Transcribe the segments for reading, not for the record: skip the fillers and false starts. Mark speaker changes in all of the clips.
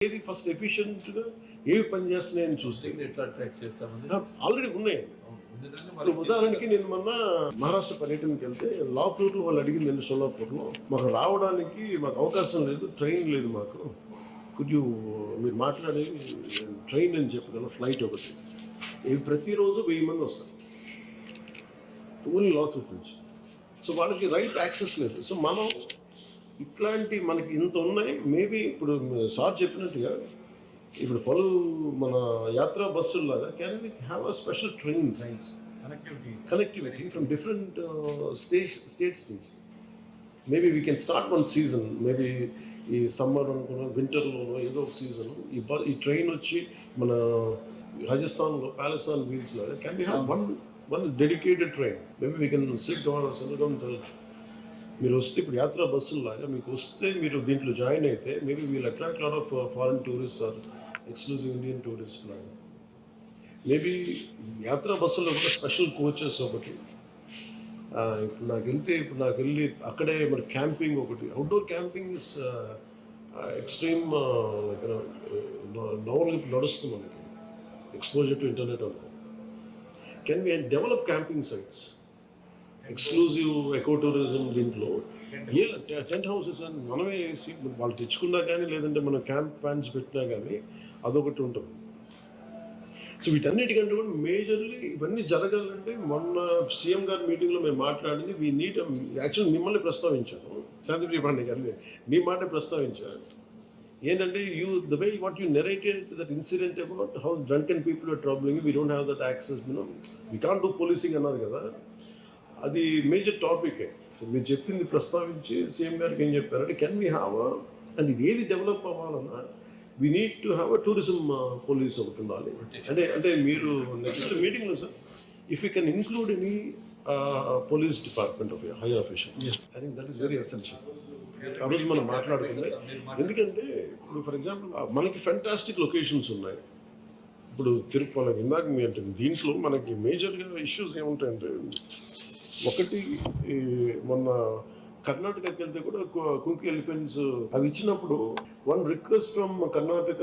Speaker 1: ఏది ఫస్ట్ ఎఫిషియెంట్గా ఏవి పనిచేస్తున్నాయని చూస్తే
Speaker 2: ఎట్లా ట్రాక్ చేస్తామని
Speaker 1: ఆల్రెడీ ఉన్నాయి. ఇప్పుడు ఉదాహరణకి నేను మొన్న మహారాష్ట్ర పర్యటనకి వెళ్తే లాతూర్ వాళ్ళు అడిగింది నేను సోలాపూర్లో మాకు రావడానికి మాకు అవకాశం లేదు, ట్రైన్ లేదు మాకు, కొద్దిగా మీరు మాట్లాడి ట్రైన్ అని చెప్పగలను ఫ్లైట్ ఒకటి ఇవి ప్రతిరోజు 1000 మంది వస్తారు ఓన్లీ లాతూర్ నుంచి. సో వాళ్ళకి రైట్ యాక్సెస్ లేదు. సో మనం ఇట్లాంటి మనకి ఇంత ఉన్నాయి. మేబీ ఇప్పుడు సార్ చెప్పినట్టుగా ఇప్పుడు మన యాత్రా బస్సుల్లాగా can we have a special train connectivity from different states నుంచి. Maybe we can start one season, maybe ఈ సమ్మర్ అనుకున్న వింటర్లోనో ఏదో ఒక సీజన్ ఈ ట్రైన్ వచ్చి మన రాజస్థాన్లో ప్యాలెస్టాన్ వీల్స్ లాగా can we have one dedicated train. Maybe we can sit down మీరు వస్తే ఇప్పుడు యాత్రా బస్సుల్లాగా మీకు వస్తే మీరు దీంట్లో జాయిన్ అయితే maybe we'll attract lot of foreign tourist or exclusive Indian tourist లాగా. మేబీ యాత్రా బస్సుల్లో కూడా స్పెషల్ కోచెస్ ఒకటి ఇప్పుడు నాకు వెళ్ళి అక్కడే మరి క్యాంపింగ్ ఒకటి, outdoor camping is extreme novel ఇప్పుడు నడుస్తుంది మనకి ఎక్స్పోజర్ టు ఇంటర్నెట్ అన్న. Can we develop camping sites, exclusive eco tourism, దీంట్లో టెంట్ హౌసెస్ అని మనమే వేసి వాళ్ళు తెచ్చుకున్నా కానీ లేదంటే మన క్యాంప్ ఫ్యాన్స్ పెట్టినా కానీ అదొకటి ఉంటుంది. సో వీటన్నిటికంటే కూడా మేజర్లీ ఇవన్నీ జరగాలంటే మొన్న సీఎం గారి మీటింగ్లో మేము మాట్లాడింది వీ నీడ్, యాక్చువల్లీ మిమ్మల్ని ప్రస్తావించాను, శాంతిప్రియ పాండే గారిని మీ మాట ప్రస్తావించాను. ఏంటంటే the way what you narrated that incident about how drunken people are troubling, we don't have that access, we can't do policing అన్నారు కదా, అది మేజర్ టాపికే. సో మీరు చెప్పింది ప్రస్తావించి సీఎం గారికి ఏం చెప్పారంటే కెన్ వీ హ్యావ్ అండ్ ఇది ఏది డెవలప్ అవ్వాలన్నా we need to have a tourism police ఒకటి ఉండాలి. అంటే మీరు నెక్స్ట్ మీటింగ్లో sir if you can include any police department of high official, I think that is very essential. ఆ రోజు మనం మాట్లాడుతుంది ఎందుకంటే ఇప్పుడు ఫర్ ఎగ్జాంపుల్ మనకి ఫెంటాస్టిక్ లొకేషన్స్ ఉన్నాయి. ఇప్పుడు తిరుపతి ఇందాక మీ అంటే దీంట్లో మనకి మేజర్గా ఇష్యూస్ ఏముంటాయంటే ఒకటి మొన్న కర్ణాటకకి వెళ్తే కూడా కుంకి ఎలిఫెంట్స్ అవి ఇచ్చినప్పుడు one request from Karnataka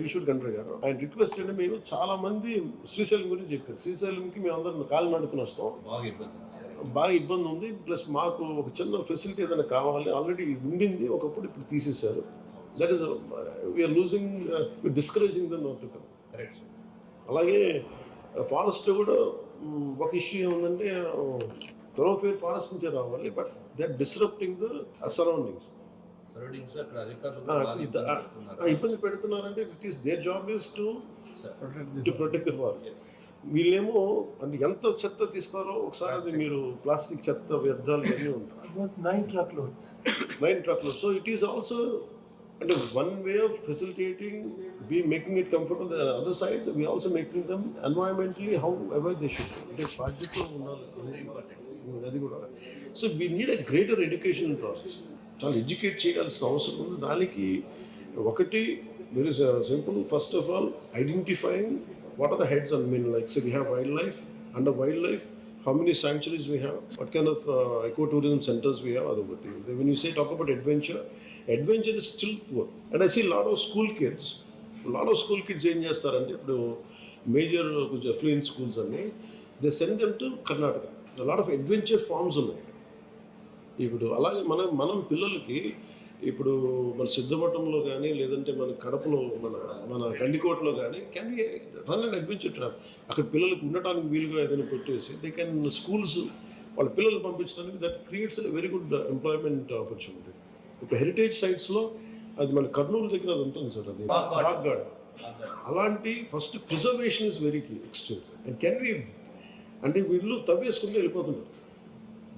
Speaker 1: Eshwar Khandre గారు, ఆయన రిక్వెస్ట్ అంటే మీరు చాలా మంది శ్రీశైలం గురించి చెప్పారు. శ్రీశైలంకి మేము అందరం కాలు నడుకుని వస్తాం, బాగా ఇబ్బంది ఉంది, ప్లస్ మాకు ఒక చిన్న ఫెసిలిటీ ఏదైనా కావాలి, ఆల్రెడీ ఉండింది ఒకప్పుడు, ఇప్పుడు తీసేశారు. That is we are losing, discouraging the not to come. Correct. అలాగే ఫారెస్ట్ కూడా ఒక ఇష్యూ ఏముందంటే థరోఫేర్ ఫారెస్ట్ నుంచే రావాలి, but they are disrupting the surroundings. ఇబ్బంది పెడుతున్నారంటే it is their job is to protect the forest. వీళ్ళేమో అంటే ఎంత చెత్త తీస్తారో ఒకసారి అది మీరు ప్లాస్టిక్ చెత్త వ్యర్థాలు అన్నీ ఉంటాయి.
Speaker 3: 9 truckloads.
Speaker 1: So it is also అంటే one way of facilitating, we making it comfortable. The other side, we also making them environmentally however they should. అంటే బాధ్యతలో ఉండాలి, అది కూడా. So we need a greater education process. చాలా educate చేయాల్సిన అవసరం ఉంది. దానికి ఒకటి very simple, first of all identifying what are the heads and mean like so we have wildlife, under wildlife how many sanctuaries we have, what kind of ecotourism centers we have, adokati. When you say talk about adventure is still poor. And I see a lot of school kids ఏం చేస్తారంటే ఇప్పుడు major కొంచెం affluent schools అన్ని they send them to Karnataka. Lot of adventure farms ఉన్నాయి. ఇప్పుడు అలాగే మనం పిల్లలకి ఇప్పుడు మన సిద్ధపట్నంలో కానీ లేదంటే మన కడపలో మన గండికోటలో కానీ can be run and adventure trap. అక్కడ పిల్లలకు ఉండటానికి వీలుగా ఏదైనా పెట్టేసి దే కెన్ స్కూల్స్ వాళ్ళ పిల్లలు పంపించడానికి that creates very good employment opportunity. ఇప్పుడు హెరిటేజ్ సైట్స్లో అది మన కర్నూలు దగ్గర అది ఉంటుంది సార్, అది రాక్ గార్డెన్. అలాంటి first preservation is very extreme. And can be అంటే వీళ్ళు తవ్వేసుకుంటూ వెళ్ళిపోతున్నారు,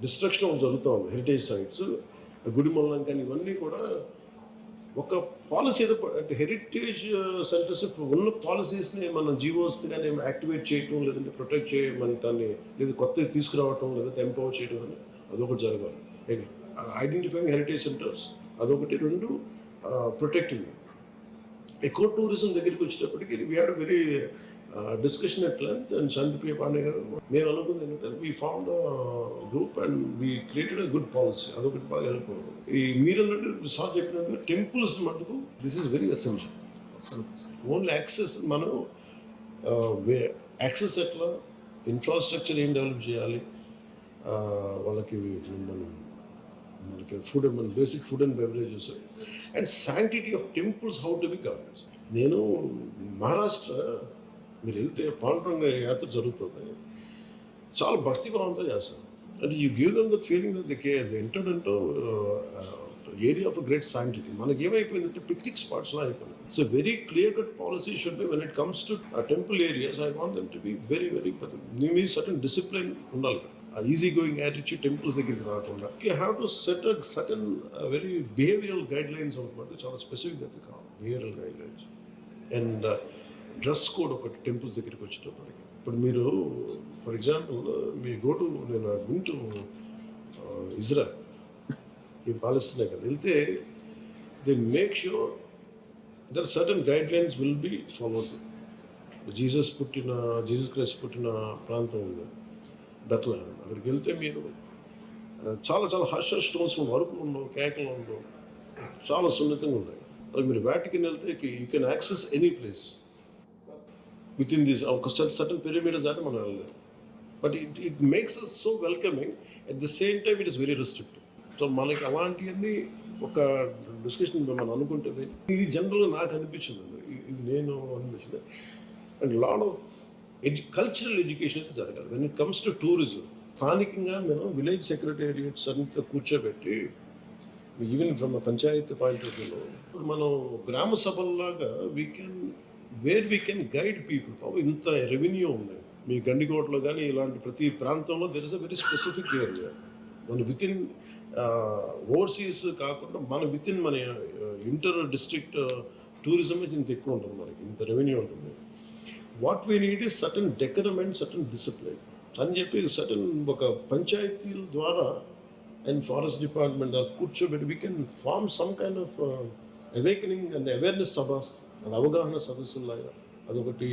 Speaker 1: డిస్ట్రక్షన్ ఒకటి జరుగుతూ ఉంది. హెరిటేజ్ సైట్స్ గుడిమల్లం కానీ ఇవన్నీ కూడా ఒక పాలసీ ఏదో అంటే హెరిటేజ్ సెంటర్స్ ఉన్న పాలసీస్ని మన జీవోస్ని కానీ యాక్టివేట్ చేయటం లేదంటే ప్రొటెక్ట్ చేయమని దాన్ని లేదా కొత్తది తీసుకురావటం లేదంటే ఎంపవర్ చేయడం అని అదొకటి జరగాలి. ఐడెంటిఫైయింగ్ హెరిటేజ్ సెంటర్స్ అదొకటి, రెండు ప్రొటెక్టింగ్. ఎకో టూరిజం దగ్గరికి వచ్చేటప్పటికి we had very discussion at length and Shantipriya Pandey గారు మేము అనుకుంది ఏంటంటే we found group and we created a good policy. అదొకటి బాగా హెల్ప్. ఈ మీరు అన్నట్టు సార్ చెప్పినట్టు టెంపుల్స్ మటుకు this is very essential. Only access మనం యాక్సెస్ ఎట్లా, ఇన్ఫ్రాస్ట్రక్చర్ ఏం డెవలప్ చేయాలి, వాళ్ళకి మనకి ఫుడ్, మన basic food and beverages and sanctity of temples how to be governance. నేను మహారాష్ట్ర మీరు వెళ్తే పాండురంగ యాత్ర జరుగుతుంది, చాలా భక్తిభావంతో చేస్తాను. అంటే you give them the feeling that they entered into area of great sanctity. మనకి ఏమైపోయిందంటే పిక్నిక్ స్పాట్స్లో అయిపోయింది. So very clear cut policy should be when it comes to temple areas. I want them to be very very me certain discipline ఉండాలి. Easy going attitude temples దగ్గరికి రాకుండా you have to set a certain very behavioural guide lines అనమాట. చాలా స్పెసిఫిక్గా కావాలి behavioural guide lines and dress code ఒకటి temples దగ్గరికి వచ్చేటప్పటికి. ఇప్పుడు మీరు ఫర్ ఎగ్జాంపుల్ మీ గోటు నేను వింటూ ఇజ్రాయల్ ఈ పాలిస్తీనా కదా వెళ్తే they make sure their certain guidelines will be followed. Jesus Christ పుట్టిన ప్రాంతం ఉంది బెత్లెహేమ్. అక్కడికి వెళ్తే మీరు చాలా చాలా హర్ష స్టోన్స్ వరకులు ఉండవు, కేకలు ఉండవు, చాలా సున్నితంగా ఉన్నాయి. అలాగే మీరు వాటికన్ వెళ్తే you can access any place within this ఒక సర్టన్ పిరమిడ్స్ దాటి మనం వెళ్ళలేదు. But it makes us so welcoming, at the same time it is very restrictive. So మనకి అలాంటివన్నీ ఒక డిస్కషన్ మనం అనుకుంటుంది. ఇది జనరల్గా నాకు అనిపించింది, నేను అనిపించింది. And lot of cultural education అయితే జరగాలి when it comes to tourism. స్థానికంగా మనం విలేజ్ సెక్రటేరియట్స్ అంతా కూర్చోబెట్టి even from panchayat point of వ్యూలో మనం గ్రామ సభల్లాగా వీ కెన్ గైడ్ పీపుల్. ఇంత రెవెన్యూ ఉంది మీ గండికోటలో కానీ ఇలాంటి ప్రతి ప్రాంతంలో there is a very specific area. మన విత్ ఇన్ ఓవర్సీస్ కాకుండా మన ఇంటర్ డిస్ట్రిక్ట్ టూరిజం ఇంత ఎక్కువ ఉంటుంది, మనకి ఇంత రెవెన్యూ ఉంటుంది. What we need is certain decorum and certain discipline అని చెప్పి సర్టన్ ఒక పంచాయతీల ద్వారా అండ్ ఫారెస్ట్ డిపార్ట్మెంట్ కూర్చోబెట్టి we can form some kind of awakening and awareness సభస్ అండ్ అవగాహన సదస్సులాగా అదొకటి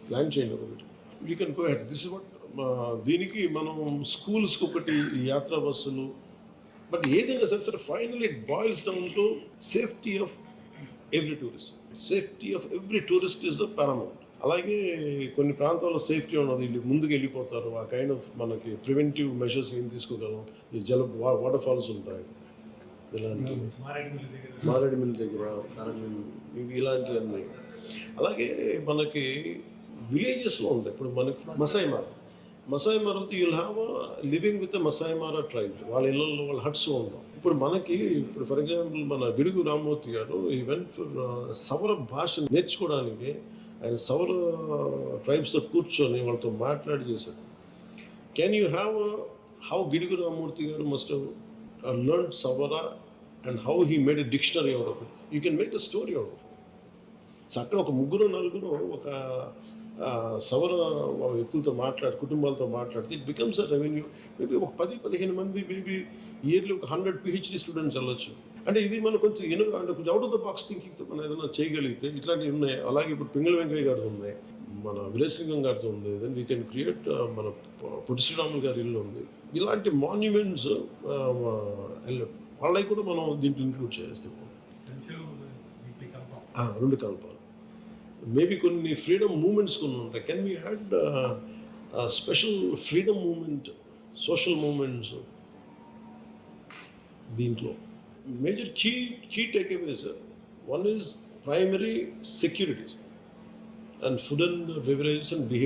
Speaker 1: ప్లాన్ చేయండి. ఒకటి you can go head this is what. దీనికి మనం స్కూల్స్కి ఒకటి యాత్రా బస్సులు, బట్ ఏదైనా సరే final it boils down to safety of every tourist. Safety of every tourist is the Paramount. అలాగే కొన్ని ప్రాంతాల్లో సేఫ్టీ ఉన్నది, ముందుకు వెళ్ళిపోతారు. ఆ కైండ్ ఆఫ్ మనకి ప్రివెంటివ్ మెషర్స్ ఏం తీసుకోగలం. ఈ వాటర్ ఫాల్స్ ఉంటాయి, ఇలాంటి మారేడుమిల్లి దగ్గర ఇలాంటివన్నీ. అలాగే మనకి విలేజెస్లో ఉంటాయి. ఇప్పుడు మనకి Maasai Mara you'll have living with Maasai Mara tribe. వాళ్ళ ఇళ్ళల్లో వాళ్ళ హట్స్లో ఉంటాం. ఇప్పుడు ఫర్ ఎగ్జాంపుల్ మన గిడుగు రామ్మూర్తి గారు ఈవెంట్ ఫర్ సవర భాష నేర్చుకోవడానికి ఆయన సవర ట్రైబ్స్తో కూర్చొని వాళ్ళతో మాట్లాడి చేశారు. Can you have how Gidugu Rammurthy garu must have learned Savara and how he made a dictionary out of it. You can make the story out of it. So అక్కడ ఒక నలుగురు ఒక సవర వ్యక్తులతో కుటుంబాలతో మాట్లాడితే it becomes a revenue. Maybe ఒక 10-15 మంది మేబీ ఇయర్లీ ఒక 100 PhD స్టూడెంట్స్ వెళ్ళొచ్చు. అంటే ఇది మనం కొంచెం అంటే కొంచెం అవుట్ ఆఫ్ ద బాక్స్ థింకింగ్తో మనం ఏదైనా చేయగలిగితే ఇట్లాంటివి ఉన్నాయి. అలాగే ఇప్పుడు పింగళ వెంకయ్య గారితో ఉన్నాయి, మన విలేసింగం గారితో ఉంది, దెన్ వీ కెన్ క్రియేట్ మన పొట్టి శ్రీరాములు గారి ఇల్లు ఉంది. ఇలాంటి మాన్యుమెంట్స్ వాళ్ళకి కూడా మనం దీంట్లో ఇంక్లూడ్ చేస్తాం. 2 కల్పాలు. మేబీ కొన్ని ఫ్రీడమ్ మూమెంట్స్ కొన్ని ఉంటాయి. Can we had special freedom movement, social movements దీంట్లో. Major key takeaways, one is primary securities and food and beverages and behaviour.